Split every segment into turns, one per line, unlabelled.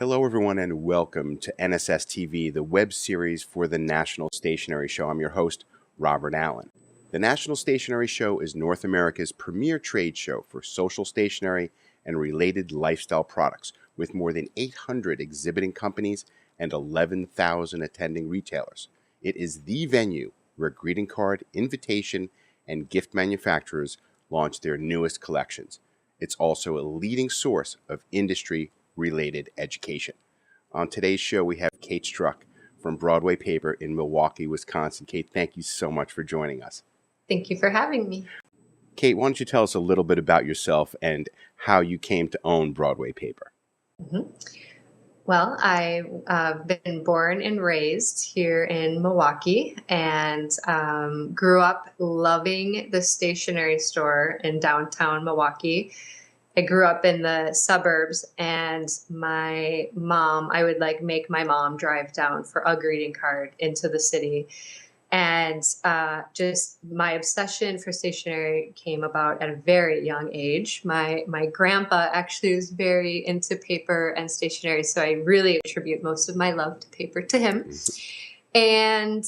Hello, everyone, and welcome to NSS TV, the web series for the National Stationery Show. I'm your host, Robert Allen. The National Stationery Show is North America's premier trade show for social stationery and related lifestyle products, with more than 800 exhibiting companies and 11,000 attending retailers. It is the venue where greeting card, invitation, and gift manufacturers launch their newest collections. It's also a leading source of industry-related education. On today's show, we have Kate Strzok from Broadway Paper in Milwaukee, Wisconsin. Kate, thank you so much for joining us.
Thank you for having me.
Kate, why don't you tell us a little bit about yourself and how you came to own Broadway Paper?
Well, I've been born and raised here in Milwaukee and grew up loving the stationery store in downtown Milwaukee. I grew up in the suburbs, and I would make my mom drive down for a greeting card into the city. And just my obsession for stationery came about at a very young age. My grandpa actually was very into paper and stationery, so I really attribute most of my love to paper to him. And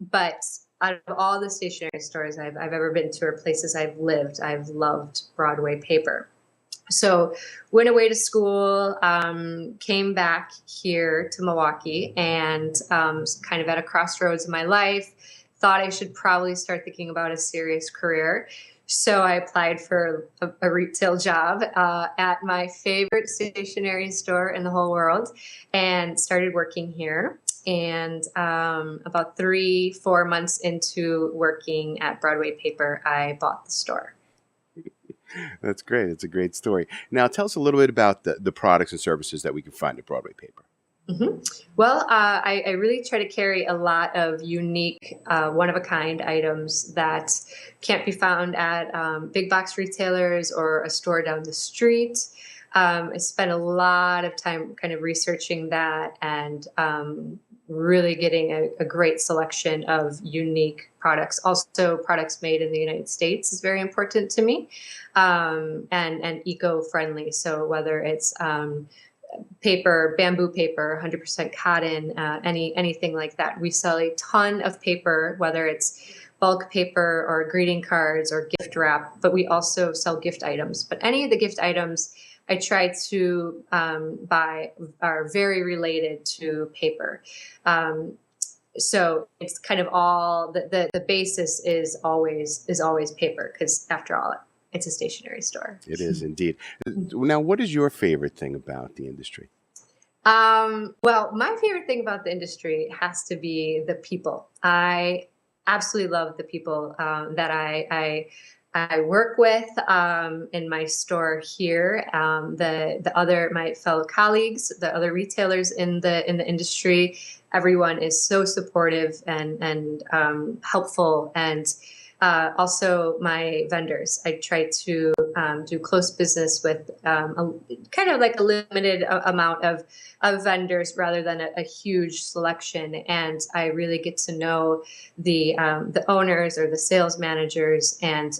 but out of all the stationery stores I've ever been to or places I've lived, I've loved Broadway Paper. So went away to school, came back here to Milwaukee, and kind of at a crossroads in my life, thought I should probably start thinking about a serious career. So I applied for a retail job at my favorite stationery store in the whole world and started working here. And about 3-4 months into working at Broadway Paper, I bought the store.
That's great. It's a great story. Now, tell us a little bit about the products and services that we can find at Broadway Paper.
Well, I really try to carry a lot of unique, one-of-a-kind items that can't be found at big box retailers or a store down the street. I spent a lot of time kind of researching that and really getting a great selection of unique products. Also, products made in the United States is very important to me, and eco-friendly. So whether it's paper, bamboo paper, 100% cotton, anything like that. We sell a ton of paper, whether it's bulk paper or greeting cards or gift wrap, but we also sell gift items. But any of the gift items I try to buy are very related to paper. So it's kind of all the basis is always paper, because after all, it's a stationery store.
It is indeed. Now, what is your favorite thing about the industry?
Well, my favorite thing about the industry has to be the people. I absolutely love the people that I work with in my store here. My fellow colleagues, the other retailers in the industry, everyone is so supportive and helpful. And also my vendors. I try to do close business with kind of like a limited amount of vendors rather than a huge selection. And I really get to know the owners or the sales managers, and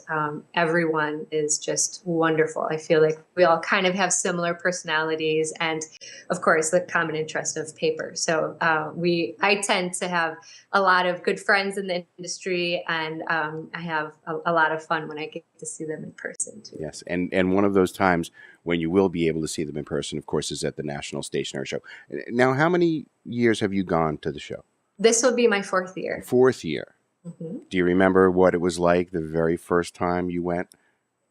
everyone is just wonderful. I feel like we all kind of have similar personalities, and of course the common interest of paper. So I tend to have a lot of good friends in the industry, and I have a lot of fun when I get to see them in person too.
Yes, and one of those times when you will be able to see them in person, of course, is at the National Stationery Show. Now, how many years have you gone to the show?
This will be my 4th year.
4th year. Do you remember what it was like the very first time you went?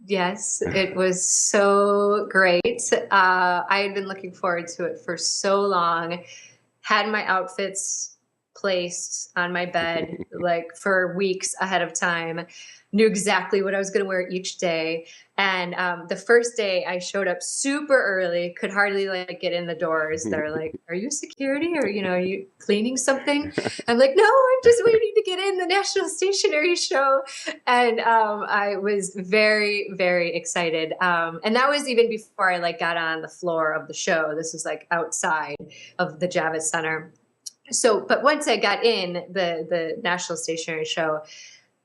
Yes, it was so great. I had been looking forward to it for so long, had my outfits placed on my bed like for weeks ahead of time, knew exactly what I was going to wear each day. And the first day I showed up super early, could hardly get in the doors. They're like, "Are you security, or are you cleaning something?" I'm like, "No, I'm just waiting to get in the National Stationery Show." And I was very, very excited. And that was even before I got on the floor of the show. This was outside of the Javits Center. So, but once I got in the National Stationery Show,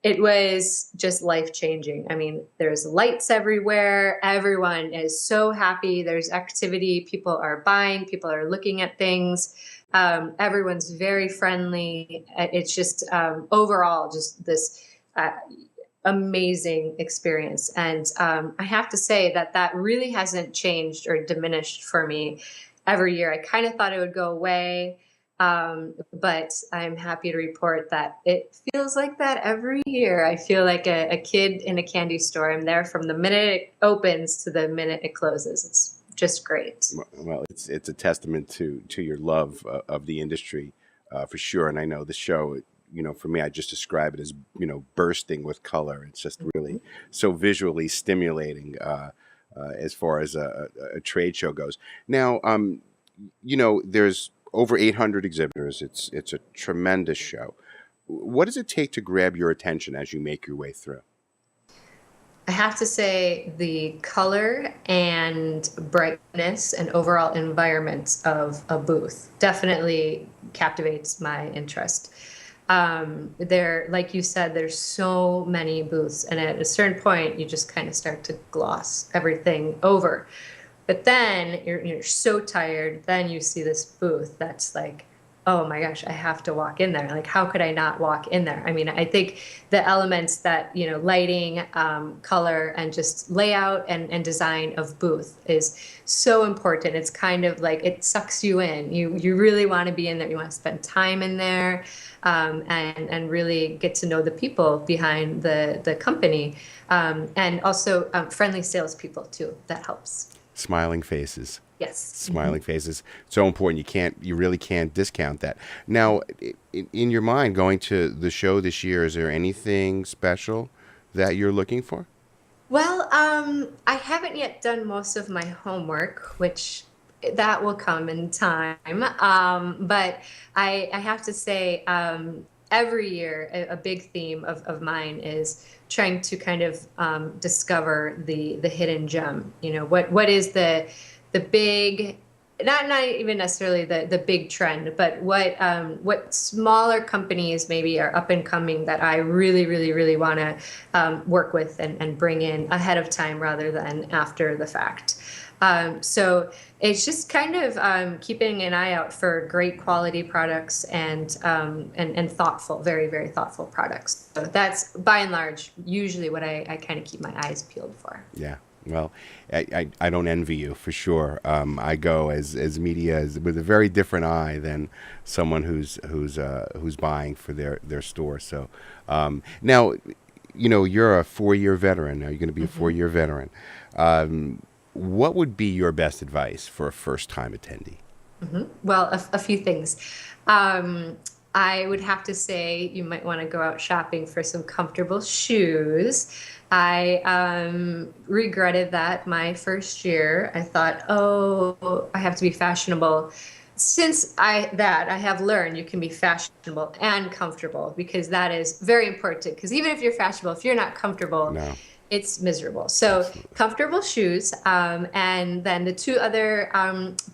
It was just life-changing. I mean, there's lights everywhere. Everyone is so happy. There's activity. People are buying. People are looking at things. Everyone's very friendly. It's just overall just this amazing experience. And I have to say that that really hasn't changed or diminished for me every year. I kind of thought it would go away. But I'm happy to report that it feels like that every year. I feel like a kid in a candy store. I'm there from the minute it opens to the minute it closes. It's just great.
Well, it's a testament to your love of the industry, for sure. And I know the show, for me, I just describe it as bursting with color. It's just really so visually stimulating, as far as a trade show goes. Now, there's over 800 exhibitors. It's a tremendous show. What does it take to grab your attention as you make your way through?
I have to say the color and brightness and overall environment of a booth definitely captivates my interest. There, like you said, there's so many booths, and at a certain point, you just kind of start to gloss everything over. But then you're so tired. Then you see this booth that's like, oh my gosh, I have to walk in there. Like, how could I not walk in there? I mean, I think the elements that, lighting, color, and just layout and design of booth is so important. It's kind of like it sucks you in. You really want to be in there. You want to spend time in there, and really get to know the people behind the company, and also friendly salespeople too. That helps.
Smiling faces.
Yes.
Smiling faces. So important. You really can't discount that. Now, in your mind, going to the show this year, is there anything special that you're looking for?
Well, I haven't yet done most of my homework, which that will come in time. But I have to say, every year, a big theme of mine is trying to kind of discover the hidden gem. What is the big, not even necessarily the big trend, but what smaller companies maybe are up and coming that I really, really, really want to work with and bring in ahead of time rather than after the fact. So it's just kind of keeping an eye out for great quality products and thoughtful, very, very thoughtful products. So that's by and large usually what I kind of keep my eyes peeled for.
Yeah. Well, I don't envy you for sure. I go as media with a very different eye than someone who's buying for their store. So now, you're a 4-year veteran. Now you're going to be a 4-year veteran. What would be your best advice for a first-time attendee?
Well, a few things. I would have to say you might want to go out shopping for some comfortable shoes. I regretted that my first year. I thought, oh, I have to be fashionable. Since I have learned you can be fashionable and comfortable, because that is very important. Because even if you're fashionable, if you're not comfortable,
No.
it's miserable. So comfortable shoes. And then the two other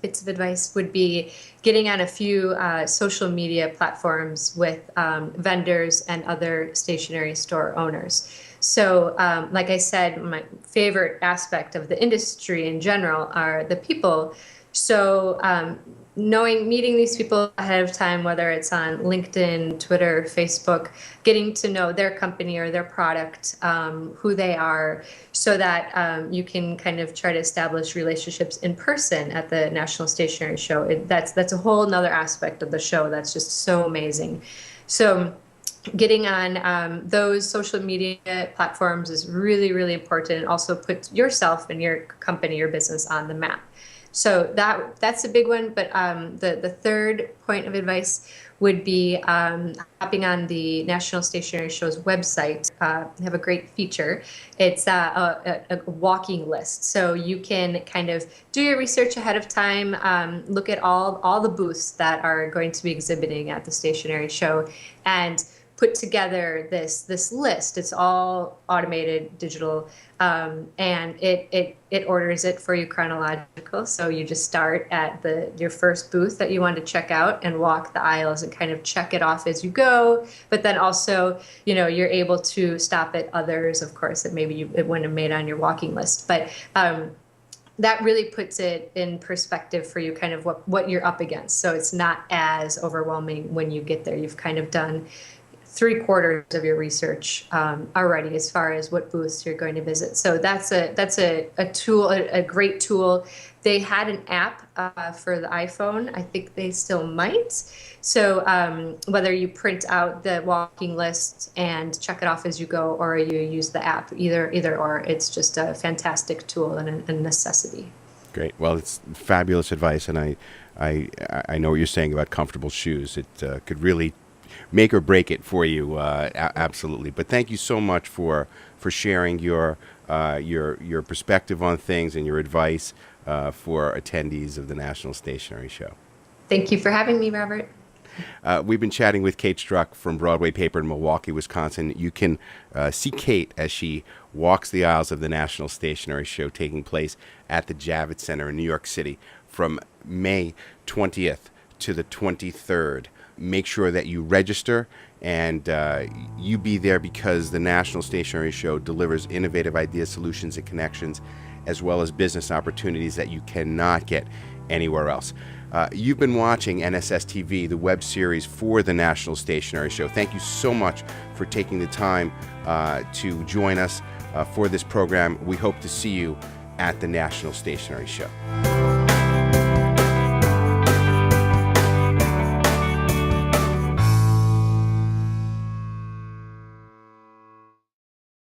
bits of advice would be getting on a few social media platforms with vendors and other stationery store owners. So like I said, my favorite aspect of the industry in general are the people. So meeting these people ahead of time, whether it's on LinkedIn, Twitter, Facebook, getting to know their company or their product, who they are, so that you can kind of try to establish relationships in person at the National Stationery Show. That's a whole nother aspect of the show that's just so amazing. So getting on those social media platforms is really, really important, and also put yourself and your company, your business on the map. So that's a big one. But the third point of advice would be hopping on the National Stationery Show's website. They have a great feature. It's a walking list. So you can kind of do your research ahead of time, look at all the booths that are going to be exhibiting at the Stationery Show, and put together this list. It's all automated, digital, and it orders it for you chronological. So you just start at your first booth that you want to check out and walk the aisles and kind of check it off as you go. But then also, you're able to stop at others, of course, that maybe it wouldn't have made on your walking list. But that really puts it in perspective for you, kind of what you're up against. So it's not as overwhelming when you get there. You've kind of done 3/4 of your research already as far as what booths you're going to visit. So that's a tool, a great tool. They had an app for the iPhone. I think they still might. So whether you print out the walking list and check it off as you go, or you use the app, either or, it's just a fantastic tool and a necessity.
Great. Well, it's fabulous advice, and I know what you're saying about comfortable shoes. It could really make or break it for you, absolutely. But thank you so much for sharing your perspective on things and your advice for attendees of the National Stationery Show.
Thank you for having me, Robert.
We've been chatting with Kate Strzok from Broadway Paper in Milwaukee, Wisconsin. You can see Kate as she walks the aisles of the National Stationery Show taking place at the Javits Center in New York City from May 20th to the 23rd. Make sure that you register and you be there, because the National Stationery Show delivers innovative ideas, solutions, and connections, as well as business opportunities that you cannot get anywhere else. You've been watching NSS TV, the web series for the National Stationery Show. Thank you so much for taking the time to join us for this program. We hope to see you at the National Stationery Show.